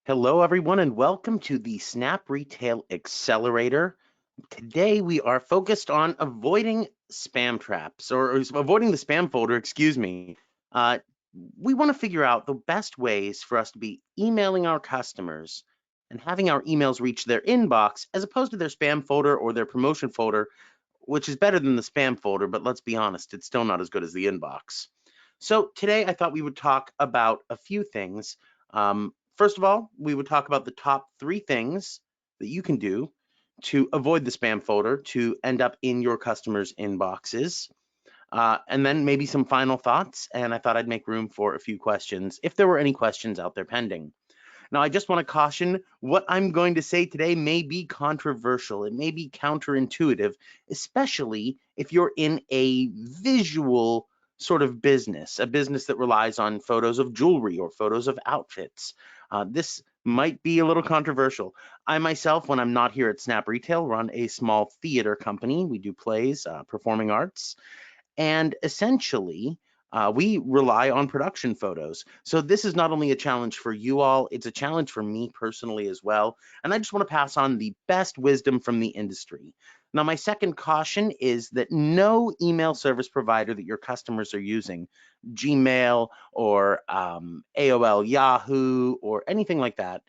Hello, everyone, and welcome to the SnapRetail Accelerator. Today, we are focused on avoiding spam traps or avoiding the spam folder, excuse me. Uh, we want to figure out the best ways for us to be emailing our customers and having our emails reach their inbox as opposed to their spam folder or their promotion folder, which is better than the spam folder, but let's be honest, it's still not as good as the inbox. So today I thought we would talk about a few things. First of all, we would talk about the top 3 things that you can do to avoid the spam folder to end up in your customers' inboxes. And then maybe some final thoughts. And I thought I'd make room for a few questions if there were any questions out there pending. Now, I just want to caution what I'm going to say today may be controversial. It may be counterintuitive, especially if you're in a visual sort of business, a business that relies on photos of jewelry or photos of outfits. This might be a little controversial. I myself, when I'm not here at SnapRetail, run a small theater company. We do plays, performing arts, and essentially, we rely on production photos. So this is not only a challenge for you all, it's a challenge for me personally as well. And I just want to pass on the best wisdom from the industry. Now, my second caution is that no email service provider that your customers are using, Gmail or AOL, Yahoo, or anything like that,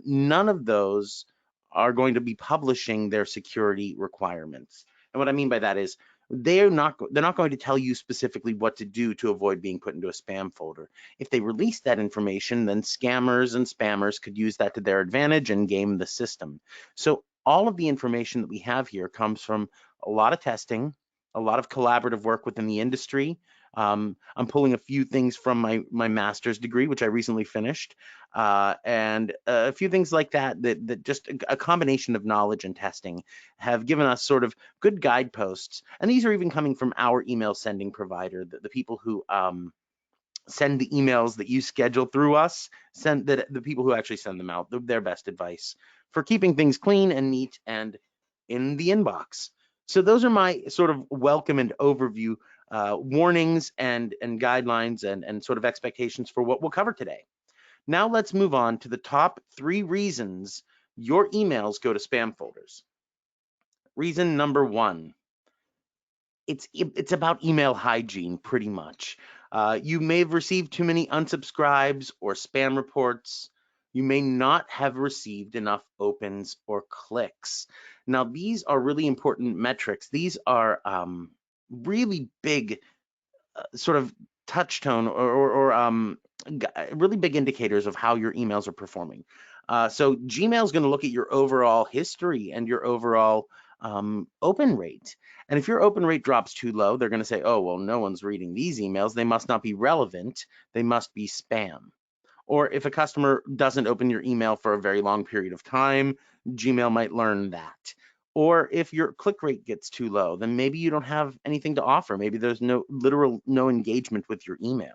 none of those are going to be publishing their security requirements. And what I mean by that is they're not going to tell you specifically what to do to avoid being put into a spam folder. If they release that information, then scammers and spammers could use that to their advantage and game the system. So all of the information that we have here comes from a lot of testing, a lot of collaborative work within the industry. I'm pulling a few things from my master's degree, which I recently finished, and a few things like that just a combination of knowledge and testing have given us sort of good guideposts. And these are even coming from our email sending provider, the people who send the emails that you schedule through us, send the people who actually send them out, their best advice for keeping things clean and neat and in the inbox. So those are my sort of welcome and overview warnings and guidelines and sort of expectations for what we'll cover today. Now let's move on to the top 3 reasons your emails go to spam folders. Reason number 1, it's about email hygiene pretty much. You may have received too many unsubscribes or spam reports. You may not have received enough opens or clicks. Now, these are really important metrics. These are really big sort of touchstone or really big indicators of how your emails are performing. So Gmail is going to look at your overall history and your overall open rate. And if your open rate drops too low, they're going to say, oh, well, no one's reading these emails. They must not be relevant. They must be spam. Or if a customer doesn't open your email for a very long period of time, Gmail might learn that. Or if your click rate gets too low, then maybe you don't have anything to offer. Maybe there's no engagement with your email.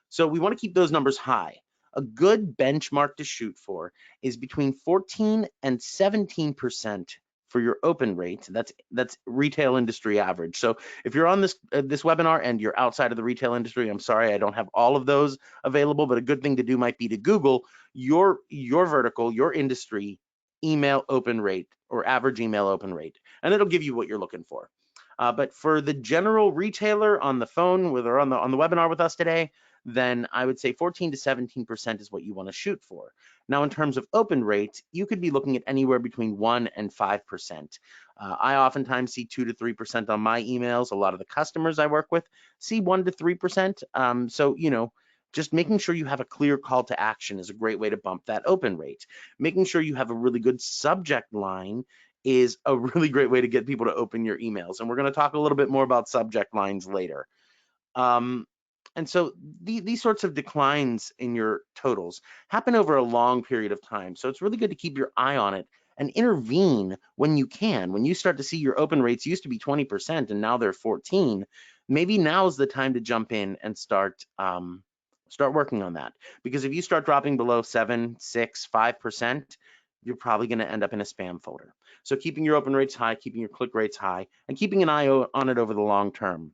So we want to keep those numbers high. A good benchmark to shoot for is between 14 and 17% for your open rate. That's retail industry average. So if you're on this webinar and you're outside of the retail industry, I'm sorry, I don't have all of those available, but a good thing to do might be to Google your vertical, your industry email open rate or average email open rate, and it'll give you what you're looking for. But for the general retailer on the phone or on the webinar with us today, then I would say 14 to 17% is what you want to shoot for. Now, in terms of open rates, you could be looking at anywhere between 1 and 5%. I oftentimes see 2 to 3% on my emails. A lot of the customers I work with see 1 to 3%. So, just making sure you have a clear call to action is a great way to bump that open rate. Making sure you have a really good subject line is a really great way to get people to open your emails. And we're going to talk a little bit more about subject lines later. And so these sorts of declines in your totals happen over a long period of time. So it's really good to keep your eye on it and intervene when you can. When you start to see your open rates used to be 20% and now they're 14, maybe now's the time to jump in and start working on that. Because if you start dropping below 7, 6, 5%, you're probably going to end up in a spam folder. So keeping your open rates high, keeping your click rates high, and keeping an eye on it over the long term.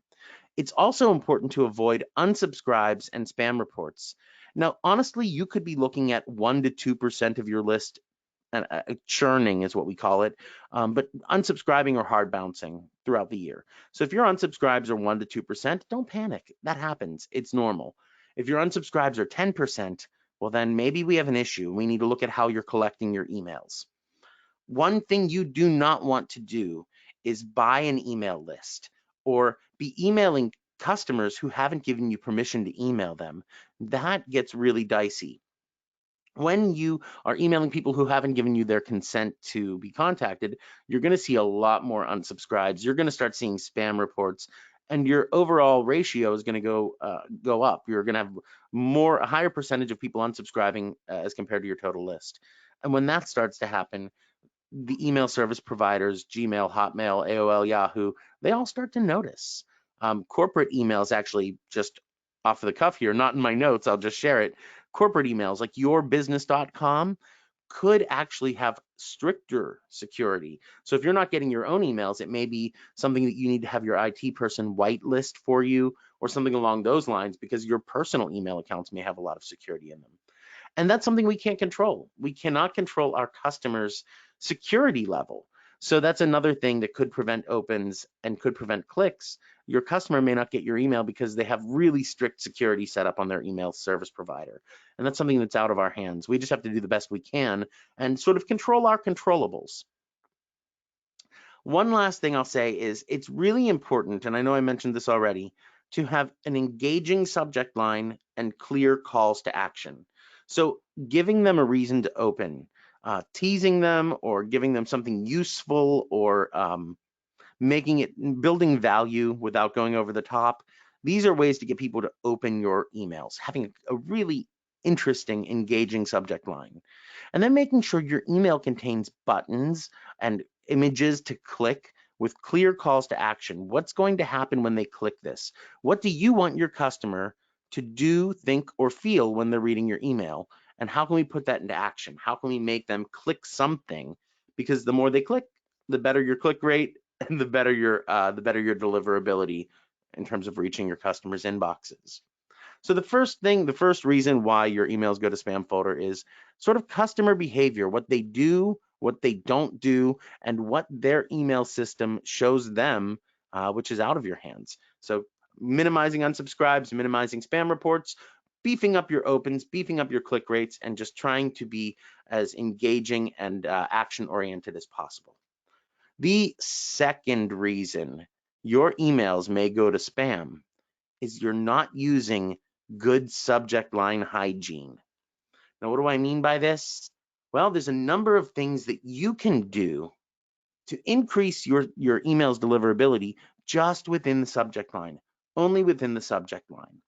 It's also important to avoid unsubscribes and spam reports. Now, honestly, you could be looking at 1 to 2% of your list, and churning is what we call it, but unsubscribing or hard bouncing throughout the year. So if your unsubscribes are 1 to 2%, don't panic. That happens. It's normal. If your unsubscribes are 10%, well, then maybe we have an issue. We need to look at how you're collecting your emails. One thing you do not want to do is buy an email list or be emailing customers who haven't given you permission to email them. That gets really dicey. When you are emailing people who haven't given you their consent to be contacted, you're going to see a lot more unsubscribes. You're going to start seeing spam reports, and your overall ratio is going to go up. You're going to have a higher percentage of people unsubscribing as compared to your total list. And when that starts to happen, the email service providers, Gmail, Hotmail, AOL, Yahoo, they all start to notice. Corporate emails, actually, just off the cuff here, not in my notes, I'll just share it. Corporate emails like yourbusiness.com could actually have stricter security. So if you're not getting your own emails, it may be something that you need to have your IT person whitelist for you or something along those lines, because your personal email accounts may have a lot of security in them. And that's something we can't control. We cannot control our customers' security level. So that's another thing that could prevent opens and could prevent clicks. Your customer may not get your email because they have really strict security set up on their email service provider. And that's something that's out of our hands. We just have to do the best we can and sort of control our controllables. One last thing I'll say is it's really important, and I know I mentioned this already, to have an engaging subject line and clear calls to action. So giving them a reason to open, teasing them or giving them something useful, or building value without going over the top. These are ways to get people to open your emails, having a really interesting, engaging subject line. And then making sure your email contains buttons and images to click with clear calls to action. What's going to happen when they click this? What do you want your customer to do, think, or feel when they're reading your email? And how can we put that into action? How can we make them click something? Because the more they click, the better your click rate and the better your deliverability in terms of reaching your customers' inboxes. So the first reason why your emails go to spam folder is sort of customer behavior, what they do, what they don't do, and what their email system shows them, which is out of your hands. So minimizing unsubscribes, minimizing spam reports, beefing up your opens, beefing up your click rates, and just trying to be as engaging and action-oriented as possible. The second reason your emails may go to spam is you're not using good subject line hygiene. Now, what do I mean by this? Well, there's a number of things that you can do to increase your email's deliverability just within the subject line, only within the subject line.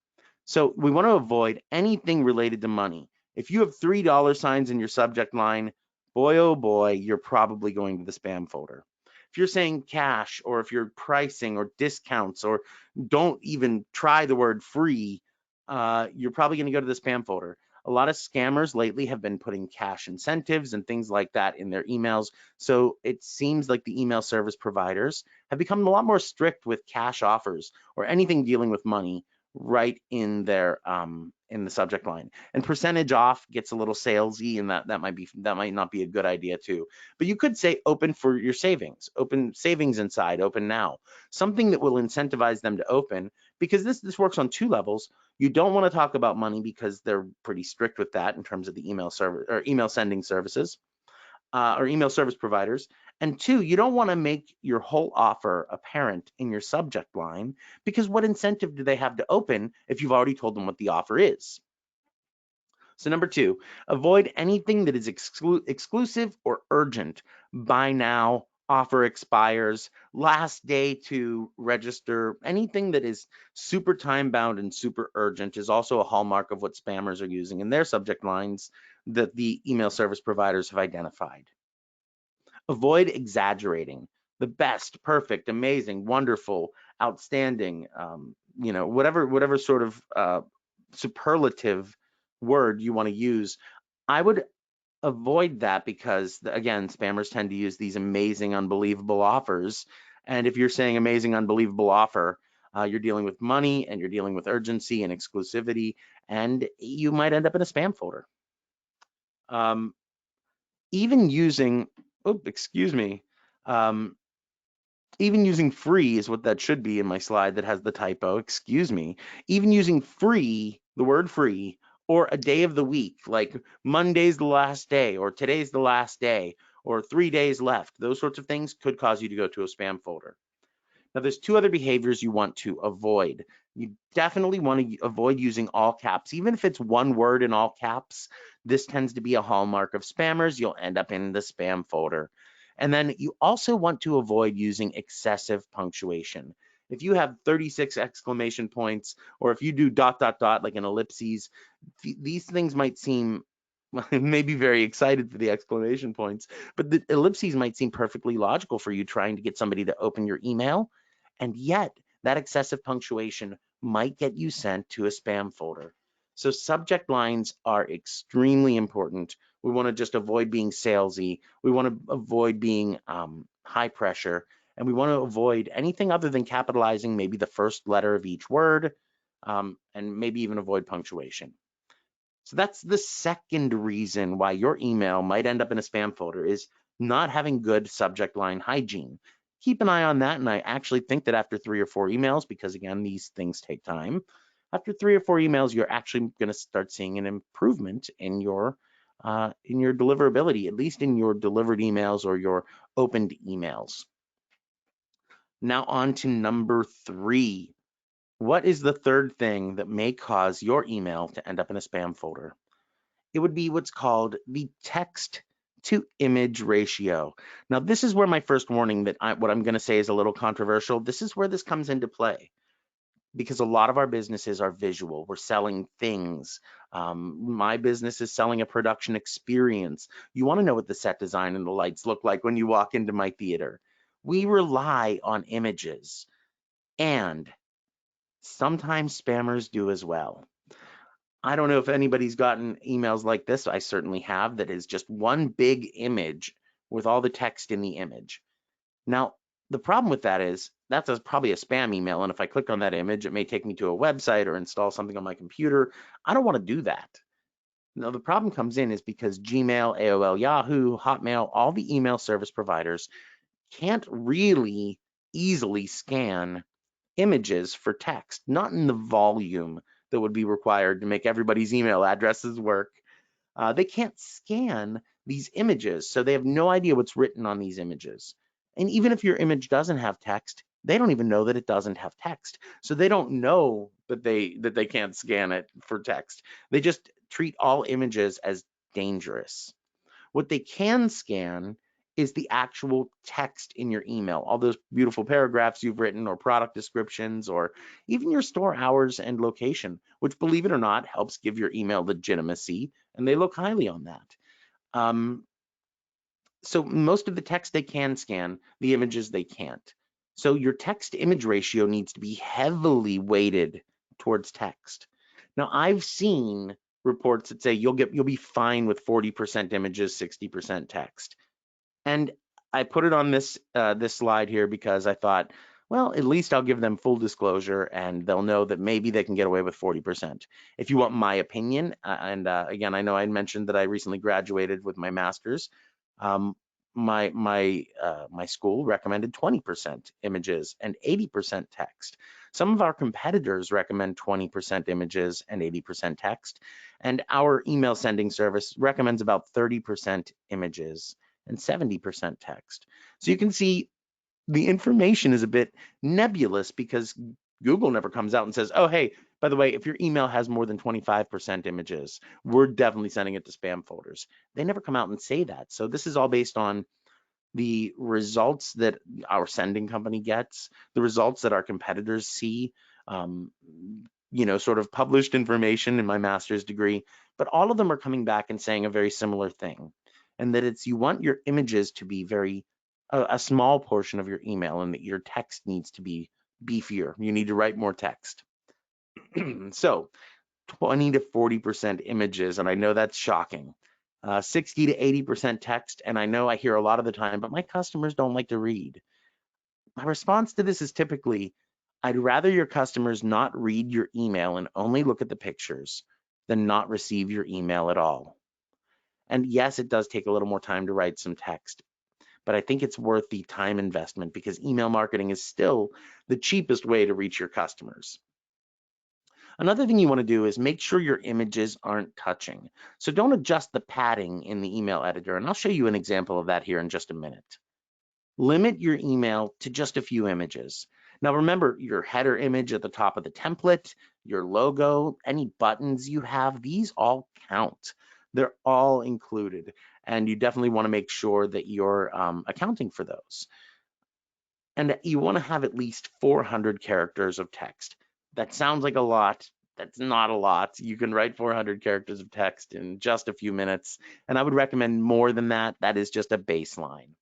So we want to avoid anything related to money. If you have $3 signs in your subject line, boy, oh boy, you're probably going to the spam folder. If you're saying cash, or if you're pricing or discounts, or don't even try the word free, you're probably going to go to the spam folder. A lot of scammers lately have been putting cash incentives and things like that in their emails. So it seems like the email service providers have become a lot more strict with cash offers or anything dealing with money right in their in the subject line. And percentage off gets a little salesy, and that might not be a good idea too. But you could say open for your savings, open savings inside, open now, something that will incentivize them to open, because this works on two levels. You don't want to talk about money because they're pretty strict with that in terms of the email server or email sending services or email service providers. And two, you don't want to make your whole offer apparent in your subject line, because what incentive do they have to open if you've already told them what the offer is? So number two, avoid anything that is exclusive or urgent. Buy now, offer expires, last day to register. Anything that is super time bound and super urgent is also a hallmark of what spammers are using in their subject lines that the email service providers have identified. Avoid exaggerating. The best, perfect, amazing, wonderful, outstanding, whatever sort of superlative word you want to use. I would avoid that because, again, spammers tend to use these amazing, unbelievable offers. And if you're saying amazing, unbelievable offer, You're dealing with money, and you're dealing with urgency and exclusivity, and you might end up in a spam folder. Um, even using, oh, excuse me, um, even using free is what that should be in my slide that has the typo, excuse me. Even using free, the word free, or a day of the week, like Monday's the last day, or today's the last day, or 3 days left, those sorts of things could cause you to go to a spam folder. Now, there's two other behaviors you want to avoid. You definitely want to avoid using all caps. Even if it's one word in all caps, this tends to be a hallmark of spammers. You'll end up in the spam folder. And then you also want to avoid using excessive punctuation. If you have 36 exclamation points, or if you do ... like an ellipses, these things might seem maybe very excited for the exclamation points, but the ellipses might seem perfectly logical for you trying to get somebody to open your email. And yet that excessive punctuation might get you sent to a spam folder. So subject lines are extremely important. We want to just avoid being salesy. We want to avoid being high pressure. And we want to avoid anything other than capitalizing maybe the first letter of each word, and maybe even avoid punctuation. So that's the second reason why your email might end up in a spam folder, is not having good subject line hygiene. Keep an eye on that. And I actually think that after 3 or 4 emails, because again, these things take time, after 3 or 4 emails, you're actually going to start seeing an improvement in your deliverability, at least in your delivered emails or your opened emails. Now on to number 3. What is the third thing that may cause your email to end up in a spam folder? It would be what's called the text to image ratio. Now, this is where my first warning that what I'm going to say is a little controversial. This is where this comes into play, because a lot of our businesses are visual. We're selling things. My business is selling a production experience. You want to know what the set design and the lights look like when you walk into my theater. We rely on images, and sometimes spammers do as well. I don't know if anybody's gotten emails like this. I certainly have, that is just one big image with all the text in the image. Now, the problem with that is that's probably a spam email. And if I click on that image, it may take me to a website or install something on my computer. I don't want to do that. Now, the problem comes in is because Gmail, AOL, Yahoo, Hotmail, all the email service providers can't really easily scan images for text, not in the volume that would be required to make everybody's email addresses work. They can't scan these images, so they have no idea what's written on these images. And even if your image doesn't have text, they don't even know that it doesn't have text. So they don't know that they can't scan it for text. They just treat all images as dangerous. What they can scan is the actual text in your email, all those beautiful paragraphs you've written, or product descriptions, or even your store hours and location, which, believe it or not, helps give your email legitimacy, and they look highly on that. So most of the text they can scan, the images they can't. So your text image ratio needs to be heavily weighted towards text. Now, I've seen reports that say you'll be fine with 40% images, 60% text. And I put it on this slide here because I thought, well, at least I'll give them full disclosure and they'll know that maybe they can get away with 40%. If you want my opinion, again, I know I mentioned that I recently graduated with my master's. My school recommended 20% images and 80% text. Some of our competitors recommend 20% images and 80% text, and our email sending service recommends about 30% images and 70% text. So you can see the information is a bit nebulous because Google never comes out and says, oh, hey, by the way, if your email has more than 25% images, we're definitely sending it to spam folders. They never come out and say that. So this is all based on the results that our sending company gets, the results that our competitors see, sort of published information in my master's degree, but all of them are coming back and saying a very similar thing. And that it's, you want your images to be a small portion of your email, and that your text needs to be beefier. You need to write more text. So 20 to 40% images, and I know that's shocking. 60 to 80% text, and I know I hear a lot of the time, but my customers don't like to read. My response to this is typically, I'd rather your customers not read your email and only look at the pictures than not receive your email at all. And yes, it does take a little more time to write some text, but I think it's worth the time investment because email marketing is still the cheapest way to reach your customers. Another thing you want to do is make sure your images aren't touching. So don't adjust the padding in the email editor, and I'll show you an example of that here in just a minute. Limit your email to just a few images. Now remember, your header image at the top of the template, your logo, any buttons you have, these all count. They're all included, and you definitely want to make sure that you're accounting for those. And you want to have at least 400 characters of text. That sounds like a lot. That's not a lot. You can write 400 characters of text in just a few minutes, and I would recommend more than that. That is just a baseline.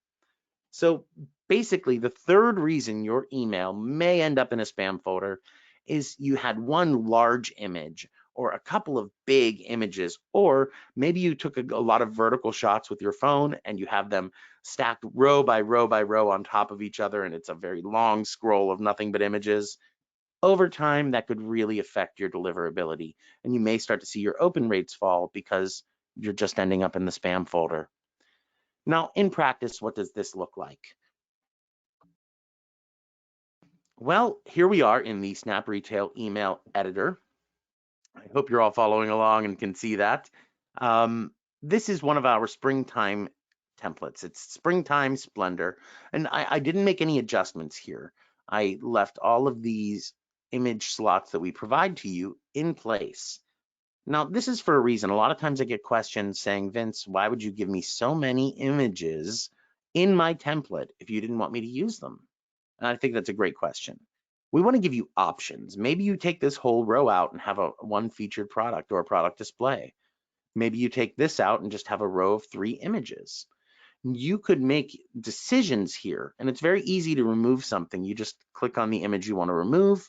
So basically, the third reason your email may end up in a spam folder is you had one large image or a couple of big images, or maybe you took a lot of vertical shots with your phone and you have them stacked row by row by row on top of each other, and it's a very long scroll of nothing but images. Over time, that could really affect your deliverability, and you may start to see your open rates fall because you're just ending up in the spam folder. Now, in practice, what does this look like? Well, here we are in the SnapRetail email editor. I hope you're all following along and can see that. This is one of our springtime templates. It's Springtime Splendor, and I didn't make any adjustments here. I left all of these image slots that we provide to you in place. Now, this is for a reason. A lot of times I get questions saying, Vince, why would you give me so many images in my template if you didn't want me to use them? And I think that's a great question. We want to give you options. Maybe you take this whole row out and have one featured product or a product display. Maybe you take this out and just have a row of 3 images. You could make decisions here, and it's very easy to remove something. You just click on the image you want to remove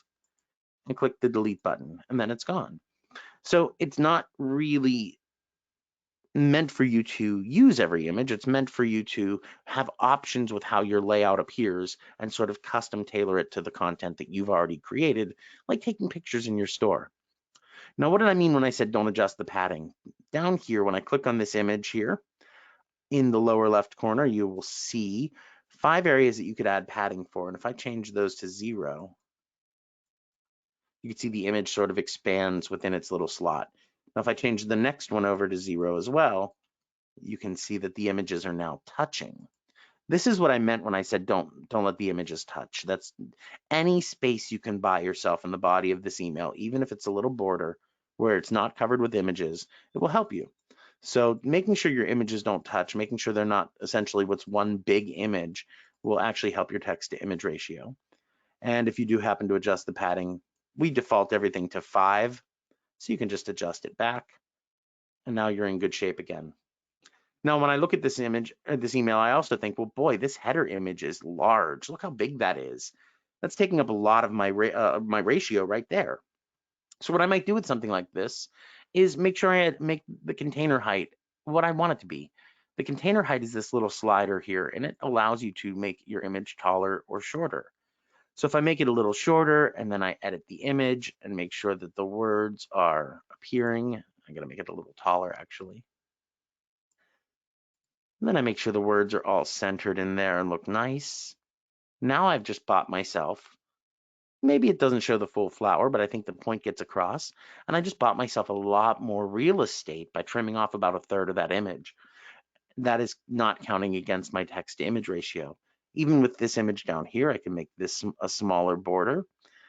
and click the delete button, and then it's gone. So it's not really meant for you to use every image. It's meant for you to have options with how your layout appears and sort of custom tailor it to the content that you've already created, like taking pictures in your store. Now, what did I mean when I said don't adjust the padding? Down here, when I click on this image here, in the lower left corner, you will see 5 areas that you could add padding for. And if I change those to 0, you can see the image sort of expands within its little slot. Now, if I change the next one over to 0 as well, you can see that the images are now touching. This is what I meant when I said don't let the images touch. That's any space you can buy yourself in the body of this email, even if it's a little border where it's not covered with images, it will help you. So making sure your images don't touch, making sure they're not essentially what's one big image will actually help your text to image ratio. And if you do happen to adjust the padding, we default everything to 5, so you can just adjust it back. And now you're in good shape again. Now, when I look at this image, this email, I also think, well, boy, this header image is large. Look how big that is. That's taking up a lot of my ratio right there. So what I might do with something like this is make sure I make the container height what I want it to be. The container height is this little slider here, and it allows you to make your image taller or shorter. So if I make it a little shorter and then I edit the image and make sure that the words are appearing, I'm going to make it a little taller actually. And then I make sure the words are all centered in there and look nice. Now I've just bought myself, maybe it doesn't show the full flower, but I think the point gets across. And I just bought myself a lot more real estate by trimming off about 1/3 of that image. That is not counting against my text to image ratio. Even with this image down here, I can make this a smaller border,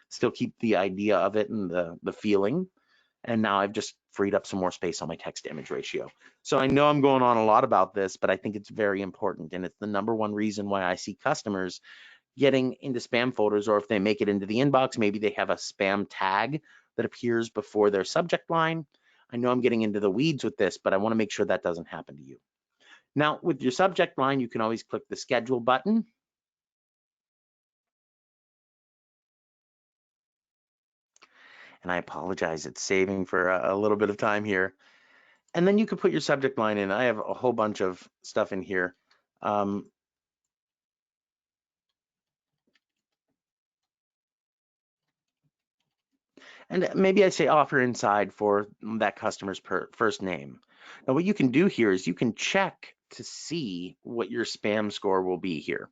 still keep the idea of it and the feeling. And now I've just freed up some more space on my text to image ratio. So I know I'm going on a lot about this, but I think it's very important. And it's the #1 reason why I see customers getting into spam folders, or if they make it into the inbox, maybe they have a spam tag that appears before their subject line. I know I'm getting into the weeds with this, but I want to make sure that doesn't happen to you. Now, with your subject line, you can always click the schedule button. And I apologize, it's saving for a little bit of time here. And then you can put your subject line in. I have a whole bunch of stuff in here. And maybe I say offer inside for that customer's first name. Now, what you can do here is you can check to see what your spam score will be here.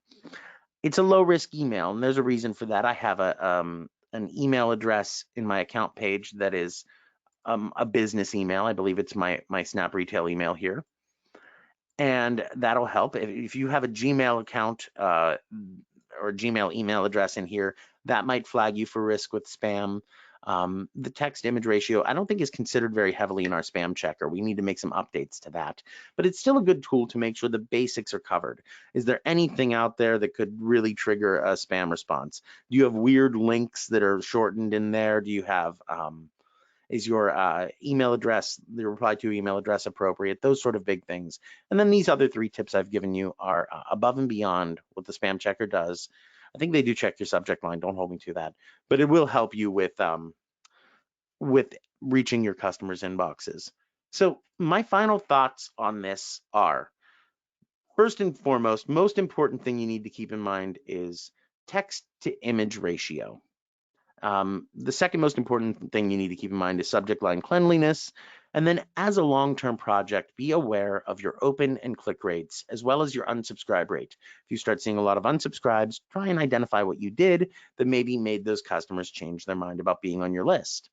It's a low risk email, and there's a reason for that. I have an email address in my account page that is a business email. I believe it's my SnapRetail email here, and that'll help. If you have a Gmail account or Gmail email address in here, that might flag you for risk with spam. The text image ratio, I don't think is considered very heavily in our spam checker. We need to make some updates to that, but it's still a good tool to make sure the basics are covered. Is there anything out there that could really trigger a spam response? Do you have weird links that are shortened in there? Do you have is your email address, the reply to email address appropriate? Those sort of big things. And then these other 3 tips I've given you are above and beyond what the spam checker does. I think they do check your subject line. Don't hold me to that, but it will help you with reaching your customers' inboxes. So my final thoughts on this are, first and foremost, most important thing you need to keep in mind is text to image ratio. The second most important thing you need to keep in mind is subject line cleanliness. And then as a long-term project, be aware of your open and click rates, as well as your unsubscribe rate. If you start seeing a lot of unsubscribes, try and identify what you did that maybe made those customers change their mind about being on your list.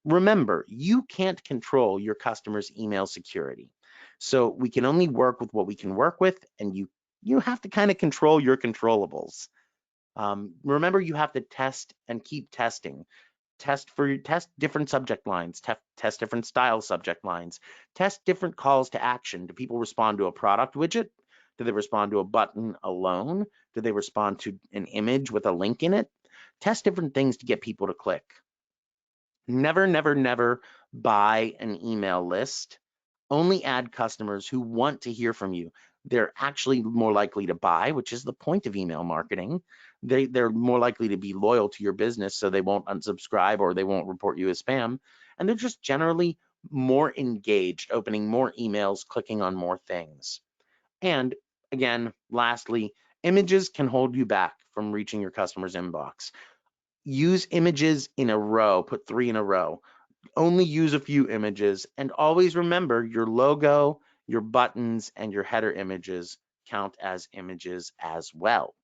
Remember, you can't control your customers' email security. So we can only work with what we can work with, and you have to kind of control your controllables. Remember, you have to test and keep testing. Test different subject lines, test different style subject lines, test different calls to action. Do people respond to a product widget? Do they respond to a button alone? Do they respond to an image with a link in it? Test different things to get people to click. Never, never, never buy an email list. Only add customers who want to hear from you. They're actually more likely to buy, which is the point of email marketing. They're more likely to be loyal to your business, so they won't unsubscribe or they won't report you as spam. And they're just generally more engaged, opening more emails, clicking on more things. And again, lastly, images can hold you back from reaching your customer's inbox. Use images in a row, put 3 in a row. Only use a few images, and always remember your logo, your buttons, and your header images count as images as well.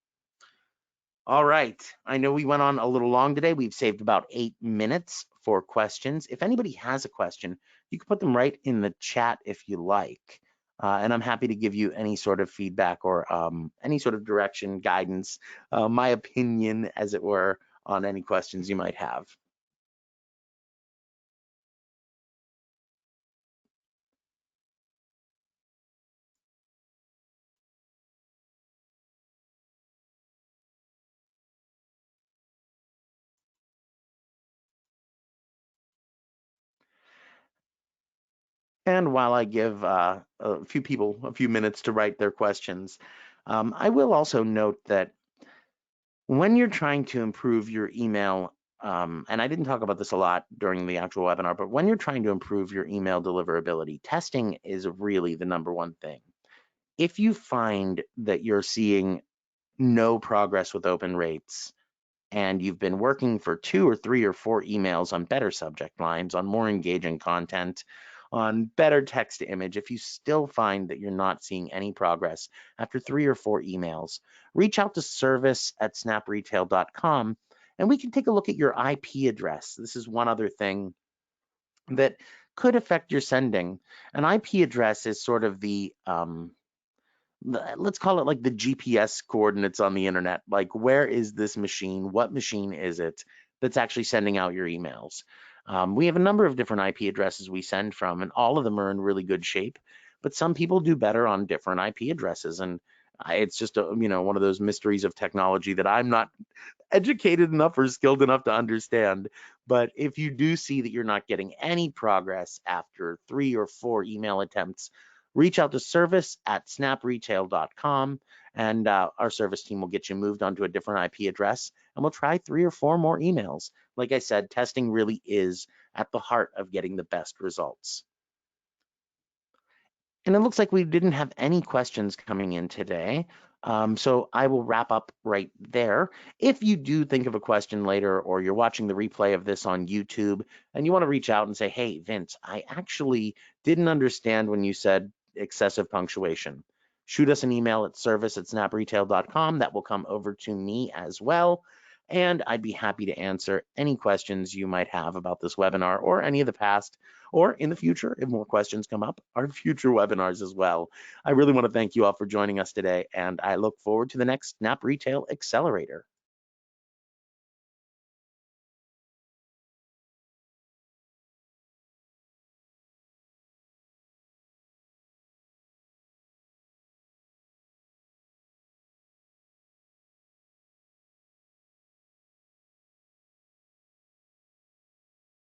All right, I know we went on a little long today. We've saved about 8 minutes for questions. If anybody has a question, you can put them right in the chat if you like. And I'm happy to give you any sort of feedback or any sort of direction, guidance, my opinion, as it were, on any questions you might have. And while I give a few people a few minutes to write their questions, I will also note that when you're trying to improve your email, and I didn't talk about this a lot during the actual webinar, but when you're trying to improve your email deliverability, testing is really the #1 thing. If you find that you're seeing no progress with open rates, and you've been working for 2 or 3 or 4 emails on better subject lines, on more engaging content, on better text to image, if you still find that you're not seeing any progress after 3 or 4 emails, reach out to service@snapretail.com and we can take a look at your IP address. This is one other thing that could affect your sending. An IP address is sort of let's call it like the GPS coordinates on the internet. Like, where is this machine? What machine is it that's actually sending out your emails? We have a number of different IP addresses we send from, and all of them are in really good shape. But some people do better on different IP addresses, and it's just one of those mysteries of technology that I'm not educated enough or skilled enough to understand. But if you do see that you're not getting any progress after 3 or 4 email attempts, reach out to service@snapretail.com and our service team will get you moved onto a different IP address and we'll try 3 or 4 more emails. Like I said, testing really is at the heart of getting the best results. And it looks like we didn't have any questions coming in today. So I will wrap up right there. If you do think of a question later, or you're watching the replay of this on YouTube and you want to reach out and say, hey, Vince, I actually didn't understand when you said excessive punctuation, shoot us an email at service@snapretail.com. That will come over to me as well. And I'd be happy to answer any questions you might have about this webinar or any of the past, or in the future, if more questions come up, our future webinars as well. I really want to thank you all for joining us today, and I look forward to the next SnapRetail Accelerator.